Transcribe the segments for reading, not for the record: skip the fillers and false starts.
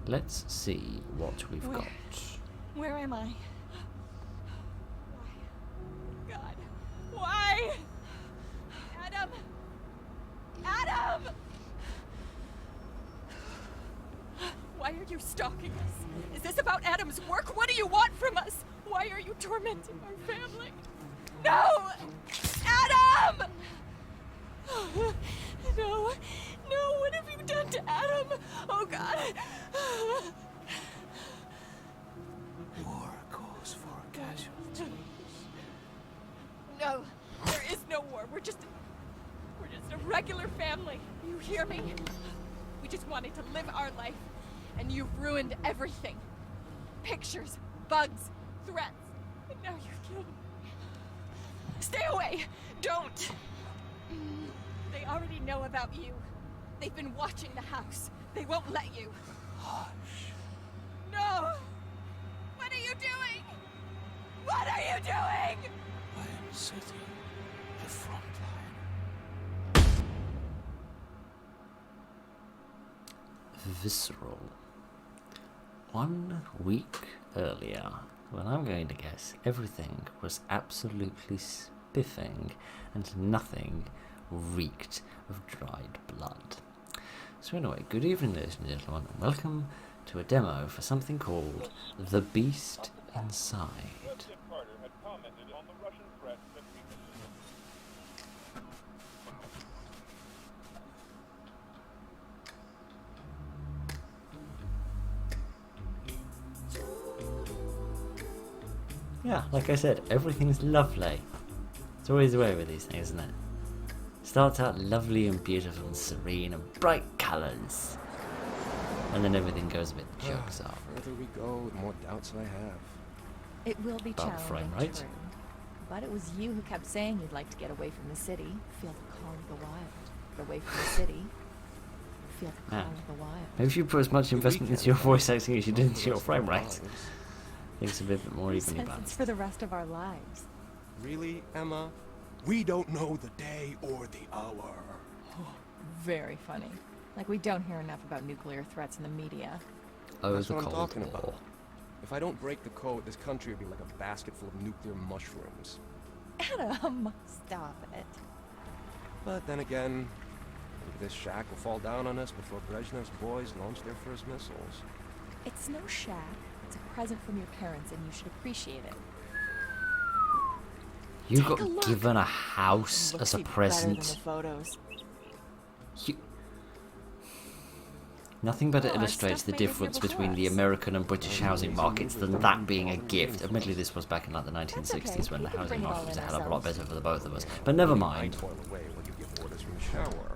let's see what we've got. Where am I? Why? God. Why? Adam! Adam! Why are you stalking us? Is this about Adam's work? What do you want from us? Why are you tormenting our family? No! Adam! No. No, what have you done to Adam? Oh, God. War calls for casualties. No, there is no war. We're just a regular family. You hear me? We just wanted to live our life, and you've ruined everything. Pictures, bugs, threats, and now you've killed me. Stay away! Don't! They already know about you. They've been watching the house. They won't let you. Hush. No! What are you doing? What are you doing? I am setting the front line. Visceral. 1 week earlier, when I'm going to guess everything was absolutely spiffing and nothing reeked of dried blood. So anyway, good evening ladies and gentlemen, and welcome to a demo for something called The Beast Inside. Yeah, like I said, everything's lovely. It's always the way with these things, isn't it? Starts out lovely and beautiful and serene and bright colours. And then everything goes a bit jokes off. The further we go, the more doubts I have. It will be About challenging, frame rate. true. But it was you who kept saying you'd like to get away from the city, feel the call of the wild. Get away from the city, feel the call of the wild. Maybe if you put as much investment into your voice acting as you did into your frame rate. Things a bit more Who evenly says balanced. it's for the rest of our lives? Really, Emma? We don't know the day or the hour. Very funny. Like we don't hear enough about nuclear threats in the media. Oh, That's the what I'm Cold talking War. about. If I don't break the code, this country will be like a basket full of nuclear mushrooms. Adam, stop it. But then again, maybe this shack will fall down on us before Brezhnev's boys launch their first missiles. It's no shack. It's a present from your parents, and you should appreciate it. You Take a got look. given a house Looks as a even better than present. the photos. You... Nothing better Oh, our illustrates stuff the made it here difference before between the us. American and British housing markets than that being a gift. Admittedly, this was back in like the That's 1960s okay. when the We can housing bring it all market was a in hell of a lot ourselves. better for the both of us. But never I mind. toil away while you give orders from the shower.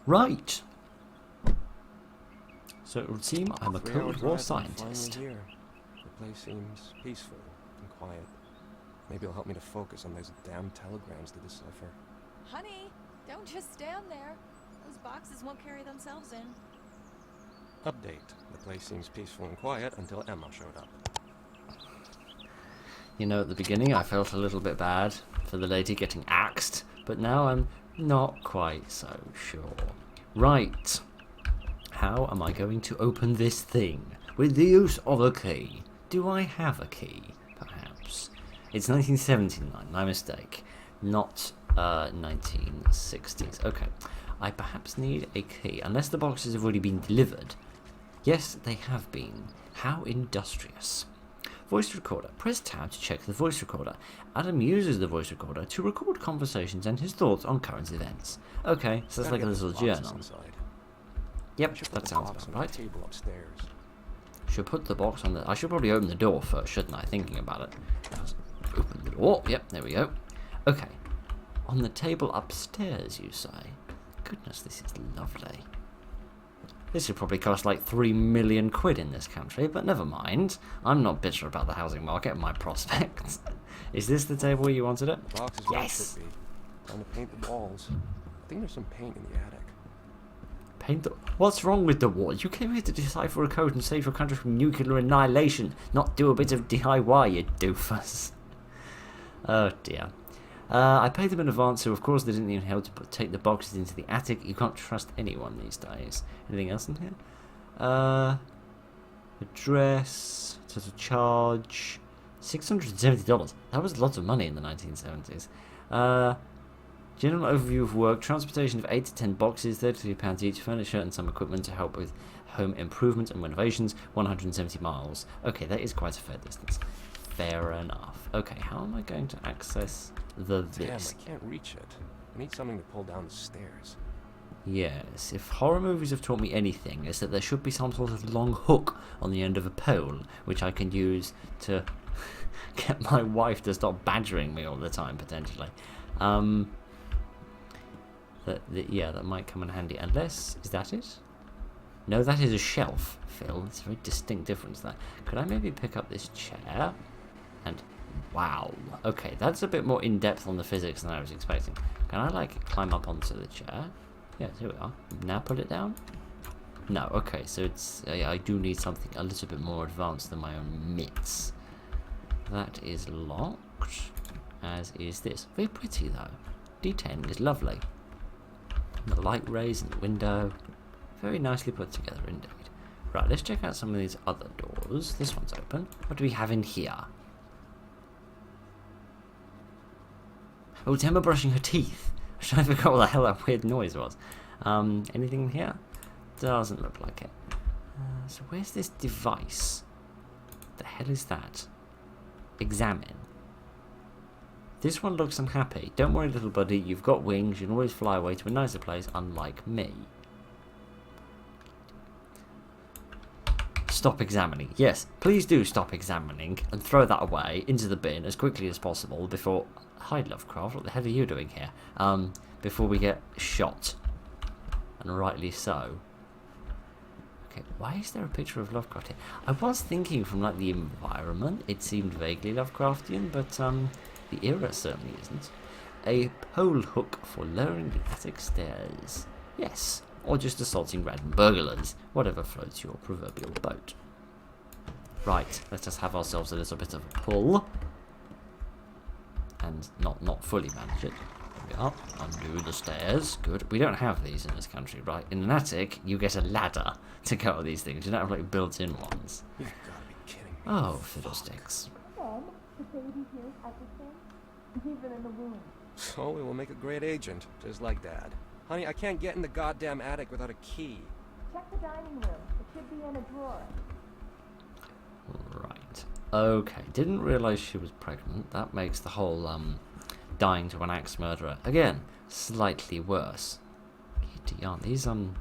Right. So it would seem I'm a 3 Cold hours War drive, I'm scientist. finally here. The place seems peaceful and quiet. Maybe it'll help me to focus on those damn telegrams to decipher. Honey, don't just stand there. Those boxes won't carry themselves in. Update. The place seems peaceful and quiet until Emma showed up. You know, at the beginning I felt a little bit bad for the lady getting axed, but now I'm not quite so sure. Right. How am I going to open this thing? With the use of a key. Do I have a key? Perhaps. It's 1979, my mistake. Not 1960s. Okay. I perhaps need a key, unless the boxes have already been delivered. Yes, they have been. How industrious. Voice recorder. Press tab to check the voice recorder. Adam uses the voice recorder to record conversations and his thoughts on current events. Okay, so it's Gotta like a get little those boxes journal. inside. Yep, I should put that the sounds box about on right. the table upstairs. Should put the box on the... I should probably open the door first, shouldn't I? Thinking about it. Just open the door. Yep, there we go. Okay. On the table upstairs, you say? Goodness, this is lovely. This would probably cost like 3 million quid in this country, but never mind. I'm not bitter about the housing market and my prospects. Is this the table you wanted it? The box is where it Yes! should be. Time to paint the walls. I think there's some paint in the attic. Paint the... What's wrong with the wall? You came here to decipher a code and save your country from nuclear annihilation, not do a bit of DIY, you doofus. Oh dear. I paid them in advance, so of course they didn't even help to take the boxes into the attic. You can't trust anyone these days. Anything else in here? Address, total charge, $670. That was lots of money in the 1970s. General overview of work, transportation of 8 to 10 boxes, £33 each, furniture and some equipment to help with home improvements and renovations, 170 miles. Okay, that is quite a fair distance. Fair enough. Okay, how am I going to access the this? Damn, I can't reach it. I need something to pull down the stairs. Yes, if horror movies have taught me anything, it's that there should be some sort of long hook on the end of a pole, which I can use to get my wife to stop badgering me all the time, potentially. Yeah, that might come in handy. Unless, is that it? No, that is a shelf, Phil. It's a very distinct difference there. Could I maybe pick up this chair? And, wow. Okay, that's a bit more in-depth on the physics than I was expecting. Can I, like, climb up onto the chair? Yes, here we are. Now put it down? No, okay, so it's... I do need something a little bit more advanced than my own mitts. That is locked, as is this. Very pretty, though. Detailing is lovely. And the light rays in the window. Very nicely put together, indeed. Right, let's check out some of these other doors. This one's open. What do we have in here? Oh, it's Emma brushing her teeth. I forgot what the hell that weird noise was. Anything in here? Doesn't look like it. So where's this device? The hell is that? Examine. This one looks unhappy. Don't worry, little buddy. You've got wings. You can always fly away to a nicer place, unlike me. Stop examining. Yes, please do stop examining and throw that away into the bin as quickly as possible before... Hi, Lovecraft. What the hell are you doing here? Before we get shot. And rightly so. Okay, why is there a picture of Lovecraft here? I was thinking from, like, the environment, it seemed vaguely Lovecraftian, but, the era certainly isn't. A pole hook for lowering the attic stairs. Yes, or just assaulting random burglars. Whatever floats your proverbial boat. Right, let's just have ourselves a little bit of a pull. And not fully manage it. There we are. Undo the stairs. Good. We don't have these in this country, right? In an attic, you get a ladder to go up these things. You don't have, like, built-in ones. You've got to be kidding me. Oh, fiddlesticks. The baby hears everything. Even in the womb. So we will make a great agent, just like Dad. Honey, I can't get in the goddamn attic without a key. Check the dining room. It should be in a drawer. Right. Okay. Didn't realise she was pregnant. That makes the whole, dying to an axe murderer, again, slightly worse. Giddy yarn.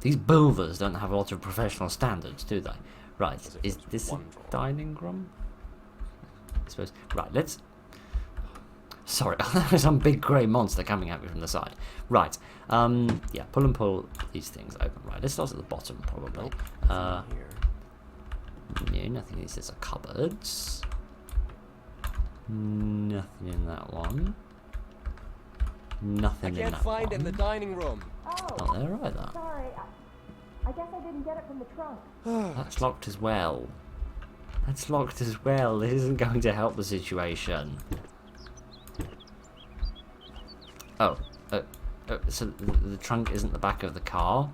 These builders don't have a lot of professional standards, do they? Right. Is this a dining room? I suppose. Right, let's... Sorry, there's some big grey monster coming at me from the side. Right, yeah, pull these things open. Right, let's start at the bottom, probably. Nope, here. No, nothing in these. There's cupboards. Nothing in that one. Nothing in that one. I can't find it in the dining room. Not there either. Sorry. I guess I didn't get it from the trunk. That's locked as well. That's locked as well. This isn't going to help the situation. Oh, so the trunk isn't the back of the car?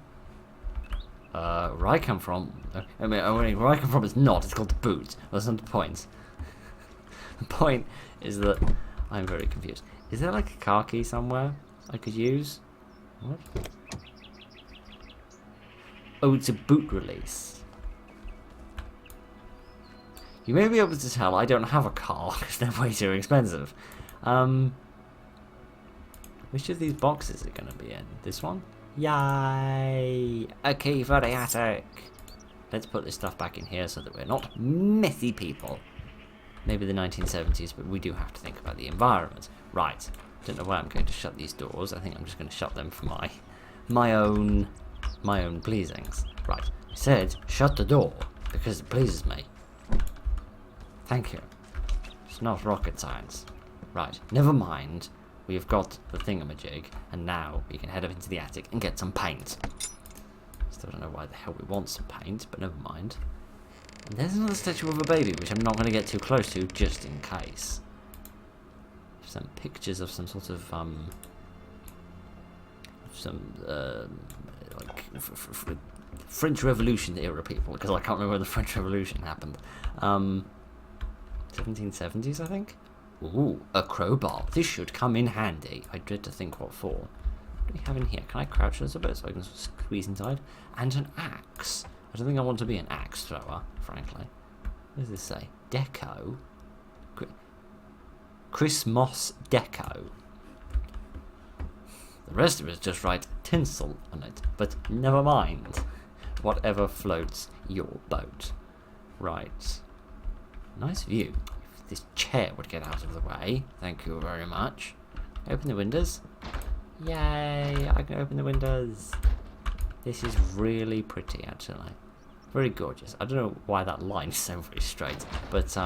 Where I come from... where I come from is not. It's called the boot. Well, that's not the point. The point is that I'm very confused. Is there, like, a car key somewhere I could use? What? Oh, it's a boot release. You may be able to tell I don't have a car because they're way too expensive. Which of these boxes are going to be in? This one? Yay! A key for the attic! Let's put this stuff back in here so that we're not messy people. Maybe the 1970s, but we do have to think about the environment. Right. Don't know why I'm going to shut these doors. I think I'm just going to shut them for my own pleasings. Right. I said shut the door because it pleases me. Thank you. It's not rocket science. Right. Never mind. We've got the thingamajig, and now we can head up into the attic and get some paint. Still don't know why the hell we want some paint, but never mind. And there's another statue of a baby, which I'm not going to get too close to, just in case. If some pictures of some sort of like French Revolution era people, because I can't remember when the French Revolution happened. 1770s, I think. Ooh, a crowbar. This should come in handy. I dread to think what for. What do we have in here? Can I crouch a little bit so I can squeeze inside? And an axe. I don't think I want to be an axe thrower, frankly. What does this say? Deco? Chris Moss Deco. The rest of it is just write tinsel on it, but never mind. Whatever floats your boat. Right. Nice view. If this chair would get out of the way. Thank you very much. Open the windows. Yay! I can open the windows. This is really pretty, actually. Very gorgeous. I don't know why that line is so very straight, but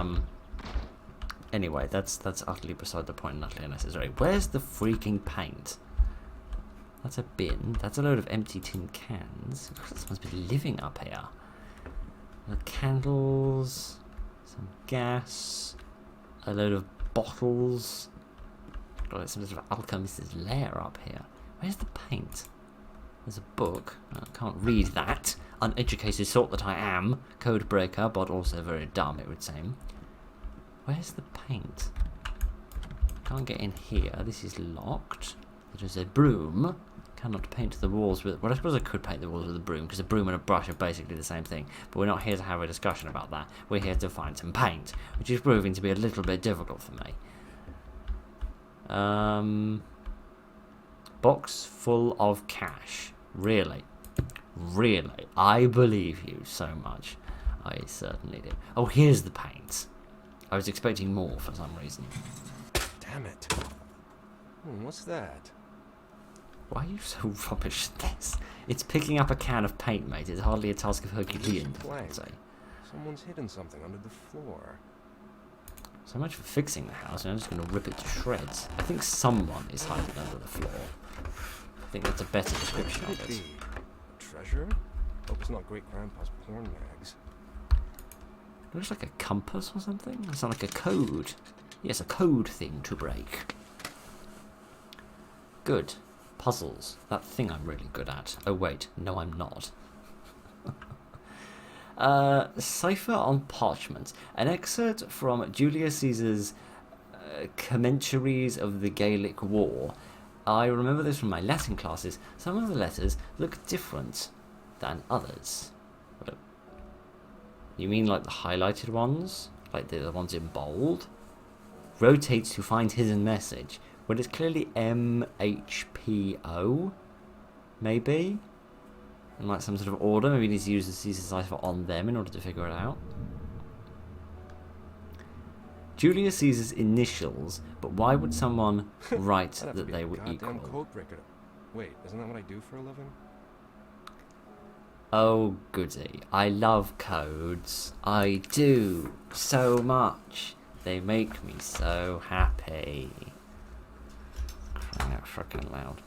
anyway, that's utterly beside the point and utterly unnecessary. Where's the freaking paint? That's a bin. That's a load of empty tin cans. Someone's been living up here. The candles, some gas, a load of bottles. Got some sort of alchemist's lair up here. Where's the paint? There's a book. I can't read that. Uneducated sort that I am. Code breaker, but also very dumb, it would seem. Where's the paint? Can't get in here. This is locked. There is a broom. Cannot paint the walls with... Well, I suppose I could paint the walls with a broom, because a broom and a brush are basically the same thing. But we're not here to have a discussion about that. We're here to find some paint, which is proving to be a little bit difficult for me. Box full of cash. Really? Really? I believe you so much. I certainly do. Oh, here's the paint. I was expecting more for some reason. Damn it. What's that? Why are you so rubbish at this? It's picking up a can of paint, mate. It's hardly a task of Herculean, I'd say. Someone's hidden something under the floor. So much for fixing the house, and I'm just going to rip it to shreds. I think someone is hiding under the floor. I think that's a better description of it. A treasure? Hope it's not Great Grandpa's porn mags. It looks like a compass or something. It sounds like a code. Yes, a code thing to break. Good. Puzzles. That thing I'm really good at. Oh wait, no I'm not. Cipher on parchment. An excerpt from Julius Caesar's Commentaries of the Gaelic War. I remember this from my Latin classes. Some of the letters look different than others. You mean like the highlighted ones? Like the ones in bold? Rotate to find hidden message. Well, it's clearly MHPO. Maybe? In like some sort of order. Maybe you need to use the Caesar cipher on them in order to figure it out. Julius Caesar's initials, but why would someone write that they were equal? Code breaker. Wait, isn't that what I do for a living? Oh goody, I love codes. I do so much. They make me so happy. Crying out fucking loud.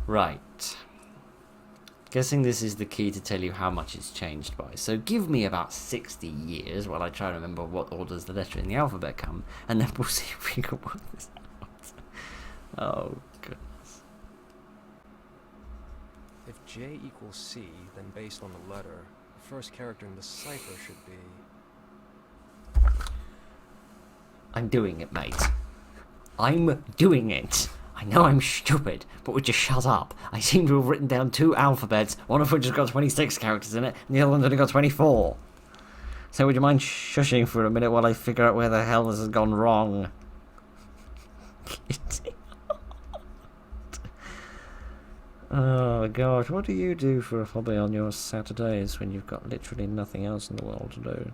Right. Guessing this is the key to tell you how much it's changed by. So give me about 60 years while I try to remember what orders the letter in the alphabet come, and then we'll see if we can work this out. Oh, goodness. If J equals C, then based on the letter, the first character in the cipher should be... I'm doing it, mate. I'm doing it. I know I'm stupid, but would you shut up? I seem to have written down 2 alphabets, one of which has got 26 characters in it, and the other one's only got 24. So would you mind shushing for a minute while I figure out where the hell this has gone wrong? Oh gosh, what do you do for a hobby on your Saturdays when you've got literally nothing else in the world to do?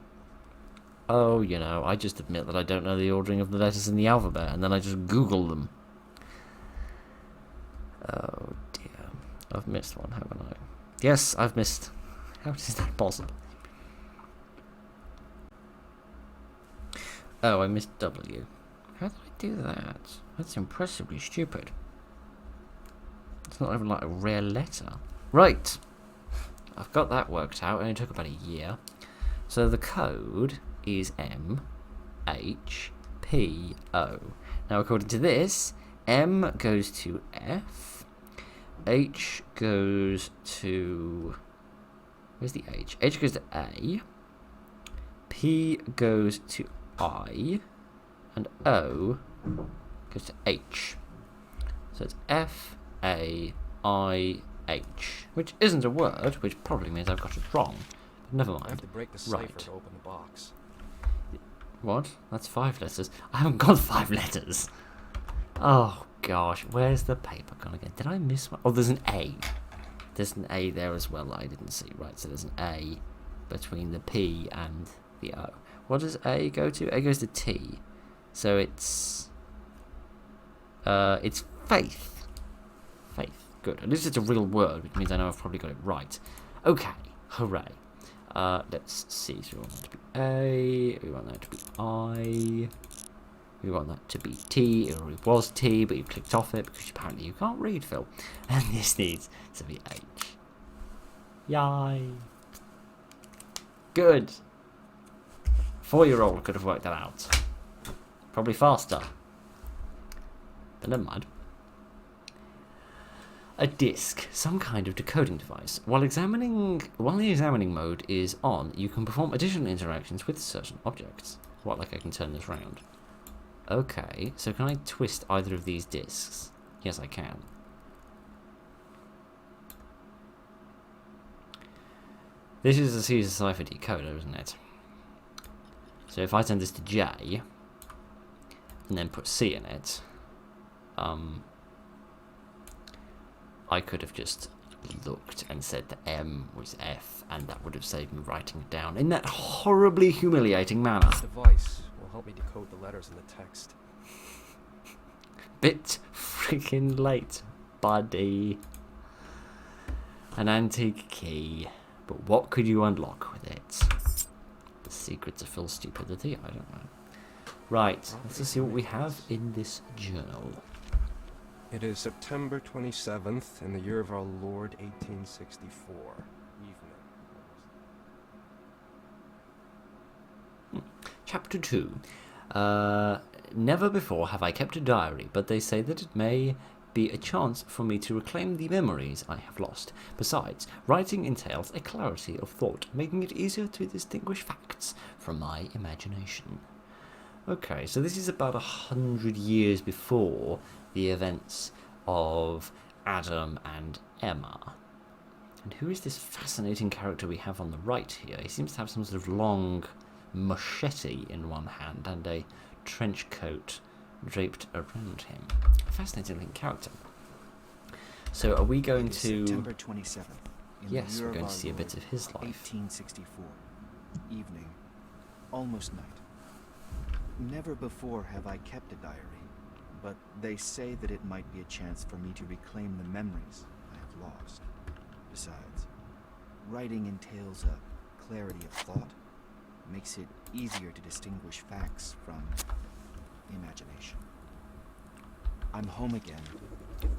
Oh, you know, I just admit that I don't know the ordering of the letters in the alphabet, and then I just Google them. Oh dear. I've missed one, haven't I? Yes, I've missed. How is that possible? Oh, I missed W. How did I do that? That's impressively stupid. It's not even like a rare letter. Right. I've got that worked out. It only took about a year. So the code is MHPO. Now, according to this, M goes to F, H goes to... Where's the H? H goes to A, P goes to I, and O goes to H. So it's F, A, I, H, which isn't a word, which probably means I've got it wrong. But never mind. I have to break the cipher Right. to open the box. What? That's 5 letters. I haven't got 5 letters. Oh gosh, where's the paper gone again? Did I miss one? Oh, there's an A. There's an A there as well that I didn't see. Right, so there's an A between the P and the O. What does A go to? A goes to T. So it's faith. Faith. Good. At least it's a real word, which means I know I've probably got it right. Okay. Hooray. Let's see. So we want that to be A. We want that to be I. We want that to be T. It already was T, but you clicked off it because apparently you can't read, Phil. And this needs to be H. Yay. Good. 4-year-old could have worked that out. Probably faster. But never mind. A disc, some kind of decoding device. While the examining mode is on, you can perform additional interactions with certain objects. What, like I can turn this round? Okay, so can I twist either of these discs? Yes, I can. This is a Caesar cipher decoder, isn't it? So if I send this to J, and then put C in it, I could have just looked and said that M was F, and that would have saved me writing it down in that horribly humiliating manner. This device will help me decode the letters in the text. Bit freaking late, buddy. An antique key. But what could you unlock with it? The secrets of Phil's stupidity? I don't know. Right, let's just see what we have in this journal. It is September 27th in the year of our Lord 1864. Evening. Chapter 2. Never before have I kept a diary, but they say that it may be a chance for me to reclaim the memories I have lost. Besides, writing entails a clarity of thought, making it easier to distinguish facts from my imagination. Okay, so this is about 100 years before the events of Adam and Emma. And who is this fascinating character we have on the right here? He seems to have some sort of long machete in one hand and a trench coat draped around him. Fascinating looking character. So are we going to... September 27th. Yes, we're going to see a bit of his life. 1864. Evening. Almost night. Never before have I kept a diary, but they say that it might be a chance for me to reclaim the memories I have lost. Besides, writing entails a clarity of thought, makes it easier to distinguish facts from imagination. I'm home again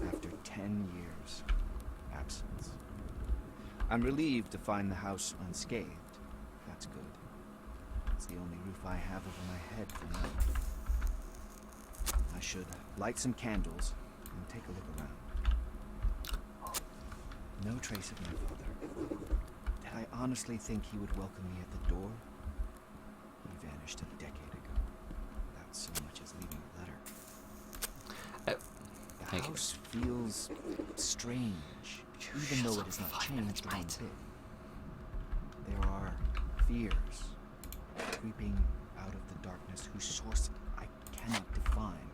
after 10 years absence. I'm relieved to find the house unscathed. That's good. It's the only roof I have over my head for now. I should light some candles and take a look around. No trace of my father. Did I honestly think he would welcome me at the door? He vanished a decade ago, without so much as leaving a letter. The house feels strange, even though it has not changed one bit. There are fears creeping out of the darkness whose source I cannot define.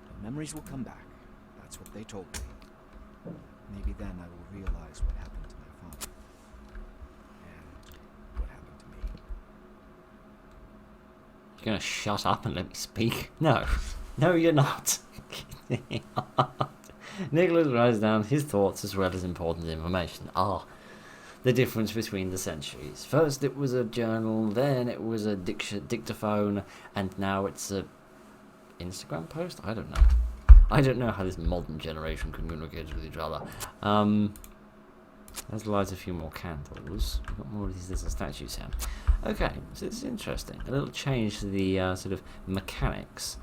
The memories will come back. That's what they told me. Maybe then I will realize what happened to my father. And what happened to me. You're going to shut up and let me speak? No. No, you're not. Nicholas writes down his thoughts as well as important information. The difference between the centuries. First it was a journal, then it was a dictaphone, and now it's a Instagram post? I don't know. I don't know how this modern generation communicates with each other. Let's light a few more candles. We've got more of these little statues here. Okay, so this is interesting. A little change to the sort of mechanics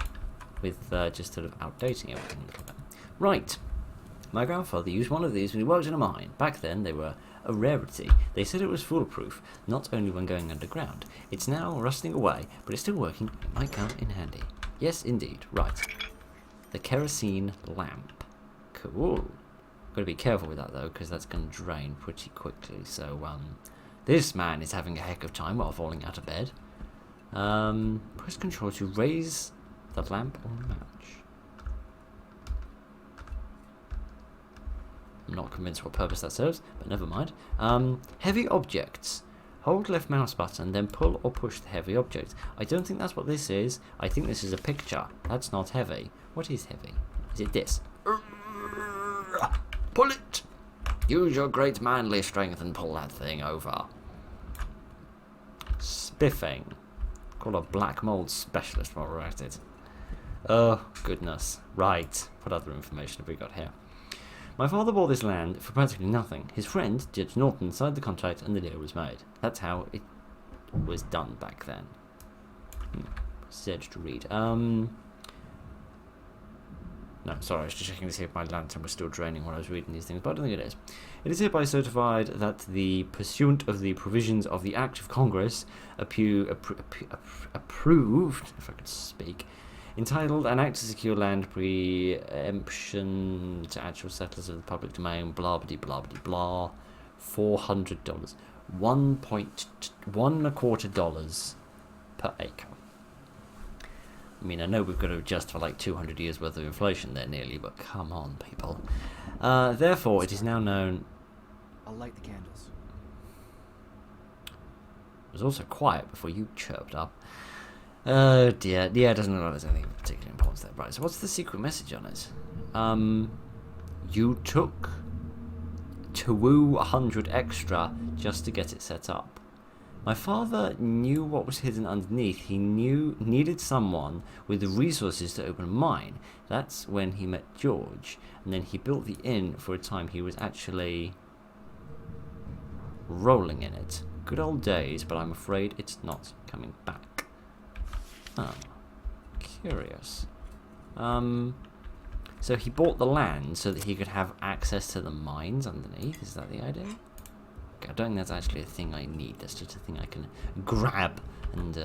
with just sort of outdating everything a little bit. Right. My grandfather used one of these when he worked in a mine. Back then, they were a rarity. They said it was foolproof, not only when going underground. It's now rusting away, but it's still working. It might come in handy. Yes, indeed. Right. The kerosene lamp. Cool. Got to be careful with that, though, because that's going to drain pretty quickly. So, this man is having a heck of time while falling out of bed. Press control to raise the lamp or match. I'm not convinced what purpose that serves, but never mind. Heavy objects. Hold left mouse button, then pull or push the heavy object. I don't think that's what this is. I think this is a picture. That's not heavy. What is heavy? Is it this? Pull it! Use your great manly strength and pull that thing over. Spiffing. Call a black mold specialist while we're at it. Oh, goodness. Right. What other information have we got here? My father bought this land for practically nothing. His friend, Judge Norton, signed the contract and the deal was made. That's how it was done back then. Said to read. No, sorry, I was just checking to see if my lantern was still draining while I was reading these things, but I don't think it is. It is hereby certified that the pursuant of the provisions of the Act of Congress approved, if I could speak, entitled An Act to Secure Land Preemption to Actual Settlers of the Public Domain, blah blah blah blah blah, $400, $1.25 per acre. I mean, I know we've got to adjust for like 200 years worth of inflation there nearly, but come on, people. Therefore, it is now known... I'll light the candles. It was also quiet before you chirped up. Oh dear. Yeah, it doesn't look like there's anything of particular importance there. Right, so what's the secret message on it? You took 200 extra just to get it set up. My father knew what was hidden underneath. He needed someone with the resources to open a mine. That's when he met George. And then he built the inn for a time he was actually rolling in it. Good old days, but I'm afraid it's not coming back. Oh, curious. So he bought the land so that he could have access to the mines underneath. Is that the idea? I don't think that's actually a thing I need. That's just a thing I can grab and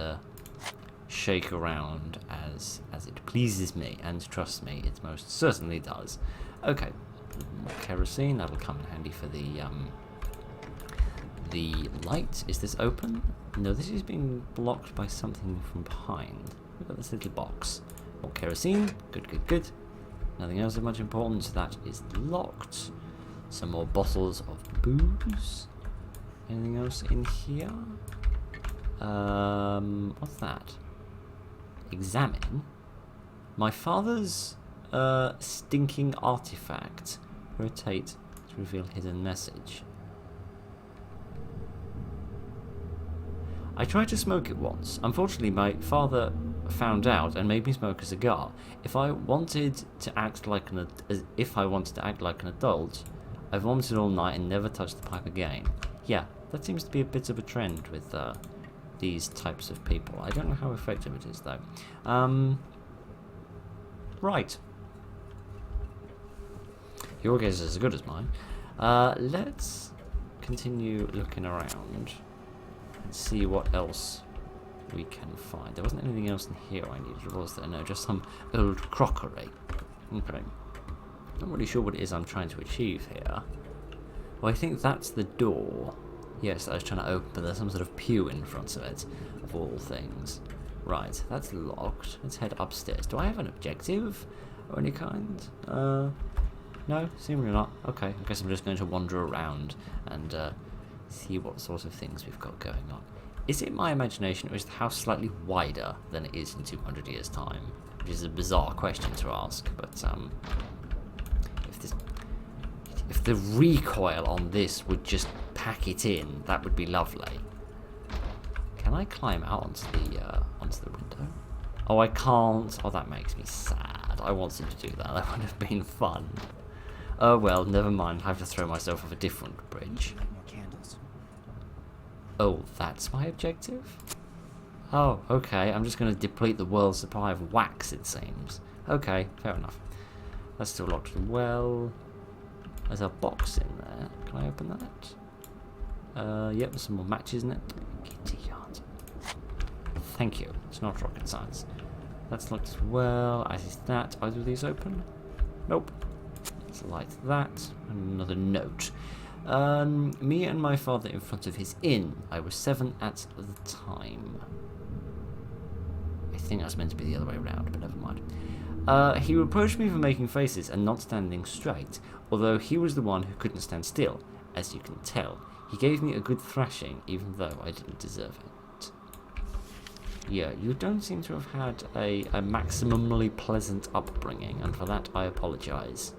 shake around as it pleases me. And trust me, it most certainly does. Okay, more kerosene. That'll come in handy for the light. Is this open? No, this is being blocked by something from behind. We've got this little box. More kerosene. Good, good, good. Nothing else of much importance. That is locked. Some more bottles of booze. Anything else in here? What's that? Examine. My father's stinking artifact. Rotate to reveal hidden message. I tried to smoke it once. Unfortunately, my father found out and made me smoke a cigar. If I wanted to act like an adult, I vomited all night and never touched the pipe again. Yeah, that seems to be a bit of a trend with these types of people. I don't know how effective it is, though. Right. Your guess is as good as mine. Let's continue looking around and see what else we can find. There wasn't anything else in here I needed, was there? No, just some old crockery. Okay. Not really sure what it is I'm trying to achieve here. Well, I think that's the door. Yes, I was trying to open, but there's some sort of pew in front of it, of all things. Right, that's locked. Let's head upstairs. Do I have an objective of any kind? No, seemingly not. Okay, I guess I'm just going to wander around and see what sort of things we've got going on. Is it my imagination, or is the house slightly wider than it is in 200 years' time? Which is a bizarre question to ask, but if the recoil on this would just pack it in, that would be lovely. Can I climb out onto the window? Oh, I can't. Oh, that makes me sad. I wanted to do that. That would have been fun. Oh well, never mind. I have to throw myself off a different bridge. More candles. Oh, that's my objective? Oh, okay. I'm just going to deplete the world's supply of wax, it seems. Okay, fair enough. That's still locked as well. There's a box in there. Can I open that? Yep, there's some more matches in it. Kitty yard. Thank you. It's not rocket science. That's locked as well. As is that. Either of these open? Nope. Let's light that. Another note. Me and my father in front of his inn. I was 7 at the time. I think that's meant to be the other way around, but never mind. He reproached me for making faces and not standing straight, although he was the one who couldn't stand still, as you can tell. He gave me a good thrashing, even though I didn't deserve it. Yeah, you don't seem to have had a maximally pleasant upbringing, and for that I apologise.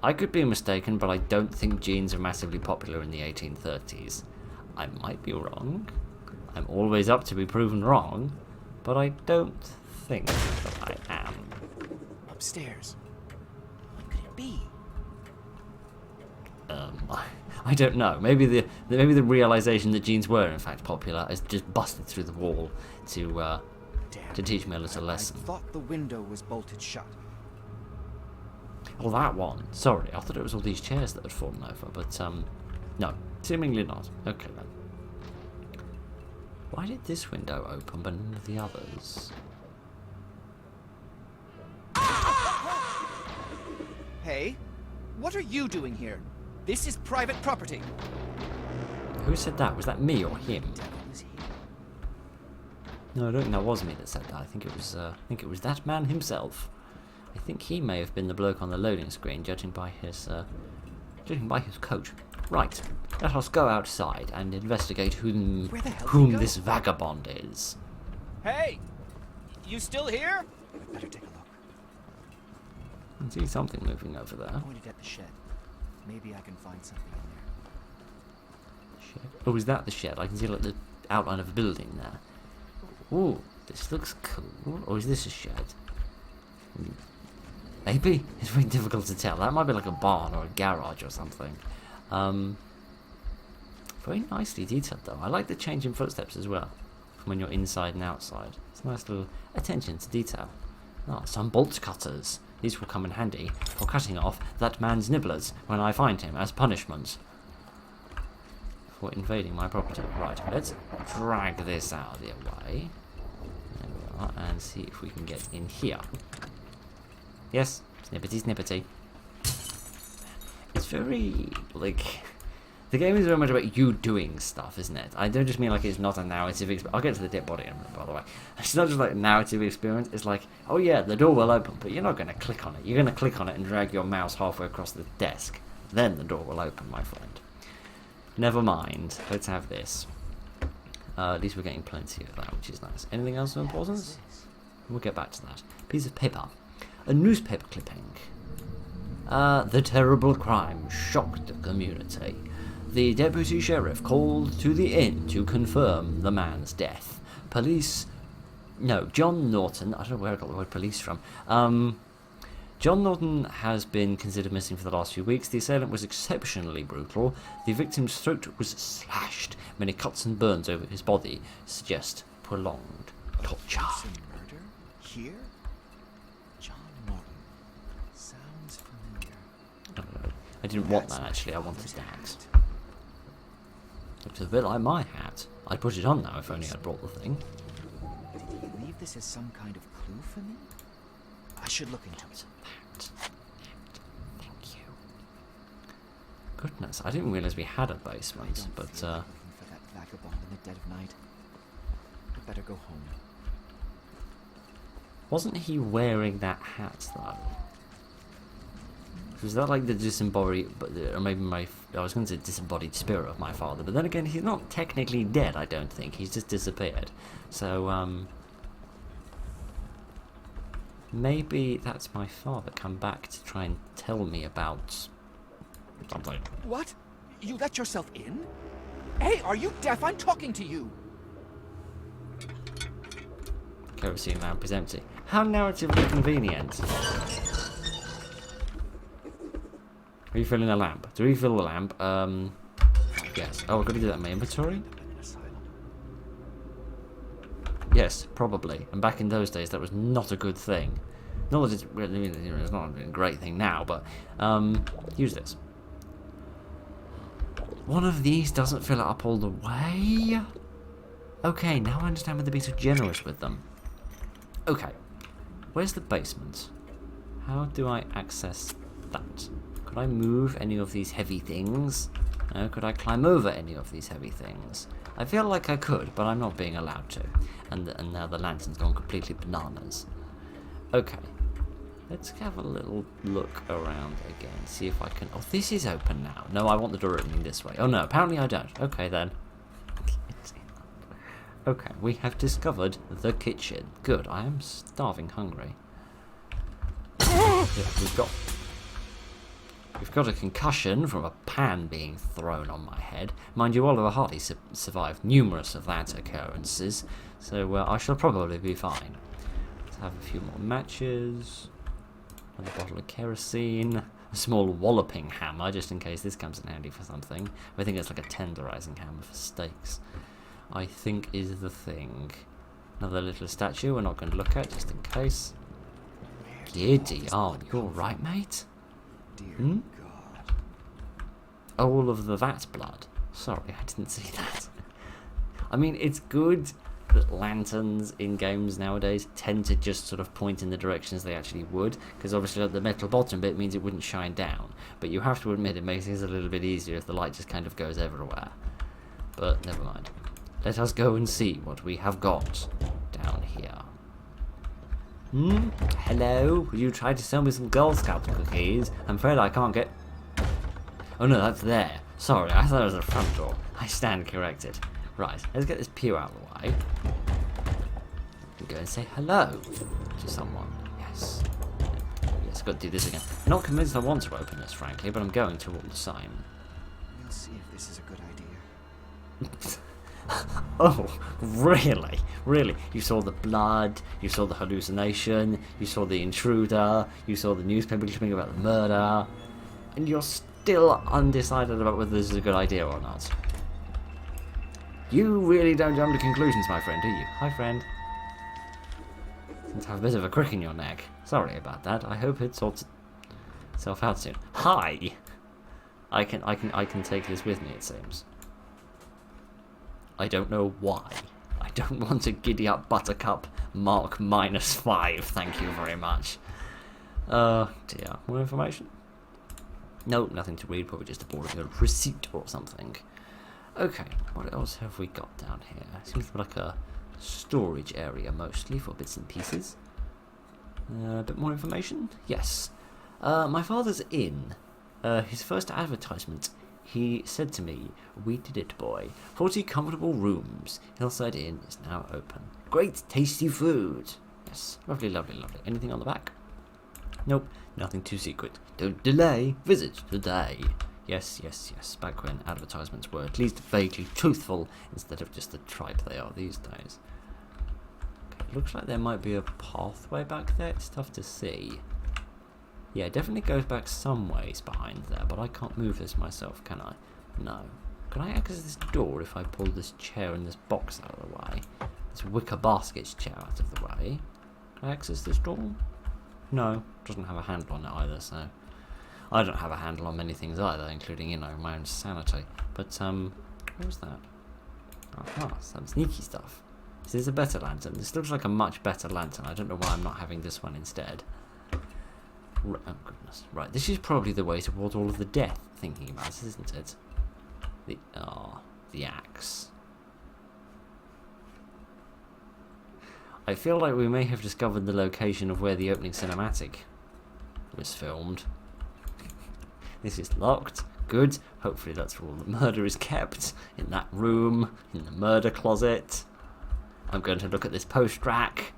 I could be mistaken, but I don't think jeans are massively popular in the 1830s. I might be wrong. I'm always up to be proven wrong, but I don't think that I am. Upstairs. What could it be? I don't know. Maybe the realization that jeans were in fact popular has just busted through the wall to teach me a little lesson. I thought the window was bolted shut. Oh, that one. Sorry, I thought it was all these chairs that had fallen over, but no, seemingly not. Okay then. Why did this window open but none of the others? Hey, what are you doing here? This is private property. Who said that? Was that me or him? No, I don't think that was me that said that. I think it was that man himself. I think he may have been the bloke on the loading screen, judging by his coat. Right, let us go outside and investigate whom this vagabond is. Hey, you still here? I'd better take a look. I can see something moving over there. Pointed at the shed. Maybe I can find something in there. Shed. Oh, is that the shed? I can see like the outline of a building there. Ooh, this looks cool. Or is this a shed? Maybe? It's very difficult to tell. That might be like a barn or a garage or something. Very nicely detailed though. I like the change in footsteps as well, from when you're inside and outside. It's a nice little attention to detail. Ah, some bolt cutters. These will come in handy for cutting off that man's nibblers when I find him as punishment for invading my property. Right, let's drag this out of the way. There we are, and see if we can get in here. Yes, snippety snippety. It's very, like, the game is very much about you doing stuff, isn't it? I don't just mean like it's not a narrative experience. I'll get to the dead body in a minute, by the way. It's not just like a narrative experience. It's like, oh yeah, the door will open, but you're not going to click on it. You're going to click on it and drag your mouse halfway across the desk. Then the door will open, my friend. Never mind. Let's have this. At least we're getting plenty of that, which is nice. Anything else of importance? We'll get back to that. Piece of paper. A newspaper clipping. The terrible crime shocked the community. The deputy sheriff called to the inn to confirm the man's death. John Norton, I don't know where I got the word police from. John Norton has been considered missing for the last few weeks. The assailant was exceptionally brutal. The victim's throat was slashed. Many cuts and burns over his body suggest prolonged torture. Some murder? Here? John Norton. Sounds familiar. I didn't want that actually, I wanted that. Looks a bit like my hat. I'd put it on now if only I'd brought the thing. Did he leave this as some kind of clue for me? I should look into it. Thank you. Goodness, I didn't realise we had a basement, but looking for that vagabond in the dead of night. I'd better go home. wasn't he wearing that hat though? Was that like the disembodied, or maybe I was going to say disembodied spirit of my father, but then again, he's not technically dead, I don't think. He's just disappeared. So, maybe that's my father come back to try and tell me about something. What? You let yourself in? Hey, are you deaf? I'm talking to you. Kerosene lamp is empty. How narratively convenient. Refilling a lamp. To refill the lamp, Yes. Oh, I've got to do that in my inventory? Independent asylum. Yes, probably. And back in those days, that was not a good thing. Not that it's really, it's not a great thing now, but use this. One of these doesn't fill it up all the way. Okay, now I understand why they're being so generous with them. Okay, where's the basement? How do I access that? Could I move any of these heavy things? No, could I climb over any of these heavy things? I feel like I could, but I'm not being allowed to. And now the lantern's gone completely bananas. Okay, let's have a little look around again, see if I can... Oh, this is open now. No, I want the door opening this way. Oh no, apparently I don't. Okay then. Okay, we have discovered the kitchen. Good, I am starving hungry. Yeah, we've got a concussion from a pan being thrown on my head. Mind you, Oliver Hardy survived numerous of that occurrences, so I shall probably be fine. Let's have a few more matches. Another bottle of kerosene. A small walloping hammer, just in case this comes in handy for something. I think it's like a tenderizing hammer for steaks. I think is the thing. Another little statue we're not going to look at, just in case. Giddy, oh, you're right, mate? Dear Hmm? God. All of the vat blood. Sorry, I didn't see that. I mean, it's good that lanterns in games nowadays tend to just sort of point in the directions they actually would, because obviously like, the metal bottom bit means it wouldn't shine down. But you have to admit it makes things a little bit easier if the light just kind of goes everywhere. But never mind. Let us go and see what we have got down here. Hmm? Hello? Would you try to sell me some Girl Scout cookies? I'm afraid I can't get... Oh no, that's there. Sorry, I thought it was the front door. I stand corrected. Right, let's get this pew out of the way. And go and say hello to someone. Yes. Yes, got to do this again. I'm not convinced I want to open this, frankly, but I'm going to all the same. We'll see if this is a good idea. Oh, really? Really? You saw the blood, you saw the hallucination, you saw the intruder, you saw the newspaper clipping about the murder, and you're still undecided about whether this is a good idea or not. You really don't jump to conclusions, my friend, do you? Hi, friend. Seem to have a bit of a crick in your neck. Sorry about that. I hope it sorts itself out soon. Hi! I can take this with me, it seems. I don't know why. I don't want to giddy up Buttercup Mark -5, thank you very much. Dear. More information? No, nothing to read, probably just a boring receipt or something. Okay, what else have we got down here? Seems like a storage area mostly for bits and pieces. A bit more information? Yes. My father's inn. His first advertisement. He said to me, "We did it, boy. 40 comfortable rooms. Hillside Inn is now open. Great tasty food." Yes, lovely, lovely, lovely. Anything on the back? Nope, nothing too secret. Don't delay. Visit today. Yes, yes, yes. Back when advertisements were at least vaguely truthful instead of just the tripe they are these days. Okay, looks like there might be a pathway back there. It's tough to see. Yeah, it definitely goes back some ways behind there, but I can't move this myself, can I? No. Can I access this door if I pull this chair and this box out of the way? This wicker basket's chair out of the way. Can I access this door? No, doesn't have a handle on it either, so... I don't have a handle on many things either, including, you know, my own sanity. But, what was that? Aha, some sneaky stuff. Is this a better lantern? This looks like a much better lantern. I don't know why I'm not having this one instead. Oh goodness. Right, this is probably the way towards all of the death, thinking about this, isn't it? The axe. I feel like we may have discovered the location of where the opening cinematic was filmed. This is locked. Good. Hopefully that's where all the murder is kept. In that room. In the murder closet. I'm going to look at this post rack.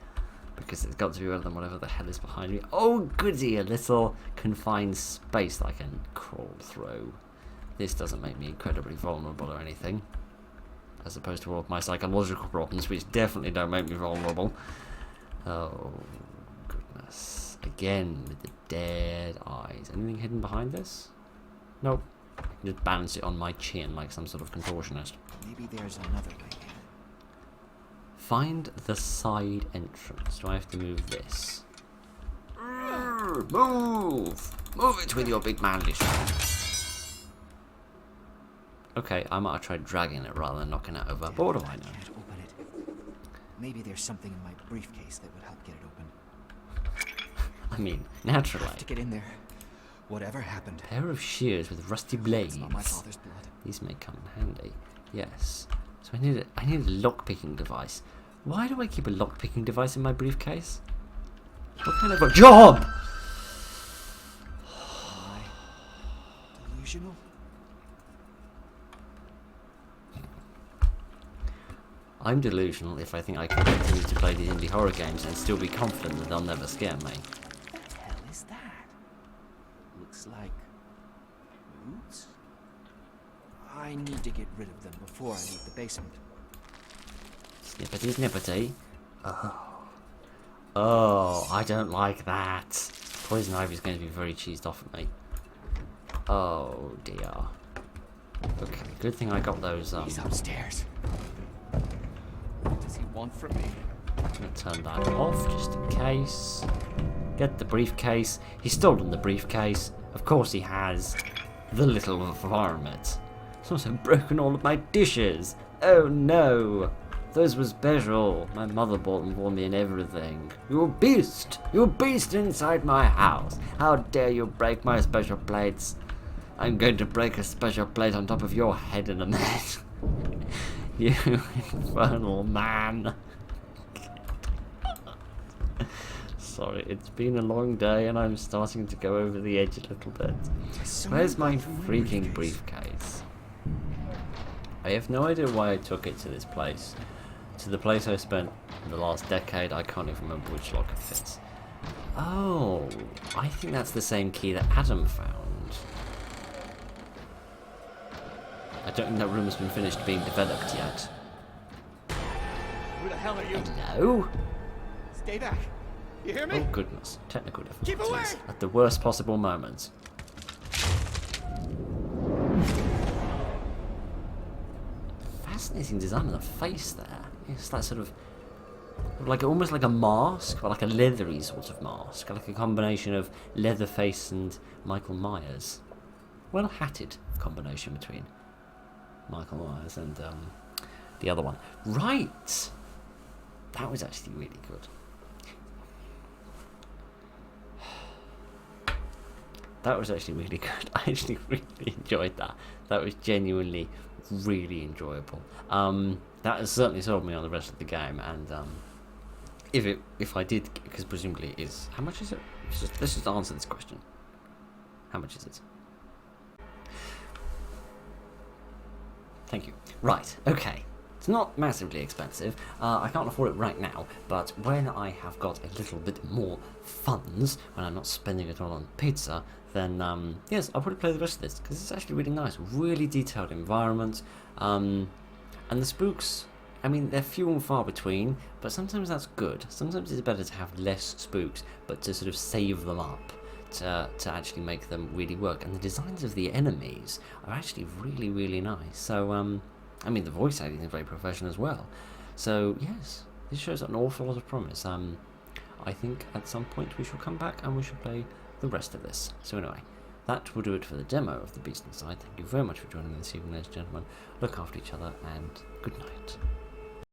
Because it's got to be better than whatever the hell is behind me. Oh goody, a little confined space that I can crawl through. This doesn't make me incredibly vulnerable or anything. As opposed to all of my psychological problems, which definitely don't make me vulnerable. Oh, goodness. Again, with the dead eyes. Anything hidden behind this? Nope. Just balance it on my chin like some sort of contortionist. Maybe there's another way in. Find the side entrance. Do I have to move this? Move! Move it with your big manly strength. Okay, I might have tried dragging it rather than knocking it over. But what do I know? Can't open it. Maybe there's something in my briefcase that would help get it open. I mean, naturally. To get in there, whatever happened. Pair of shears with rusty blades. It's not my father's blood. These may come in handy. Yes. So I need a lock-picking device. Why do I keep a lock-picking device in my briefcase? What kind of a job? Am I delusional? I'm delusional if I think I can continue to play these indie horror games and still be confident that they'll never scare me. What the hell is that? Looks like roots? I need to get rid of them before I leave the basement. Snippety snippety. Oh, I don't like that. Poison Ivy's going to be very cheesed off at me. Oh dear. Okay, good thing I got those, He's upstairs. What does he want from me? I'm gonna turn that off just in case. Get the briefcase. He's stolen the briefcase. Of course he has. The little varmint. He's also broken all of my dishes. Oh no. Those were special. My mother bought them for me and everything. You beast! You beast inside my house! How dare you break my special plates? I'm going to break a special plate on top of your head in a minute. You infernal man. Sorry, it's been a long day and I'm starting to go over the edge a little bit. Where's my freaking briefcase? I have no idea why I took it to this place. To the place I spent the last decade. I can't even remember which lock it fits. Oh, I think that's the same key that Adam found. I don't think that room has been finished being developed yet. Who the hell are you? No? Stay back. You hear me? Oh goodness, technical Keep away! difficulties at the worst possible moments. Fascinating design on the face there. It's that sort of like almost like a mask, but like a leathery sort of mask, like a combination of Leatherface and Michael Myers. Well hatted combination between Michael Myers and the other one. Right, that was actually really good. That was actually really good. I actually really enjoyed that. That was genuinely really enjoyable. That has certainly sold me on the rest of the game, and if I did, because presumably it is, how much is it? Let's just answer this question. How much is it? Thank you. Right, okay. It's not massively expensive. I can't afford it right now, but when I have got a little bit more funds, when I'm not spending it all on pizza, then yes, I'll probably play the rest of this, because it's actually really nice. Really detailed environment. And the spooks, I mean, they're few and far between, but sometimes that's good. Sometimes it's better to have less spooks, but to sort of save them up, to actually make them really work. And the designs of the enemies are actually really, really nice. So, I mean, the voice acting is very professional as well. So, yes, this shows an awful lot of promise. I think at some point we shall come back and we shall play the rest of this. So anyway, that will do it for the demo of The Beast Inside. Thank you very much for joining me this evening, ladies and gentlemen. Look after each other, and good night.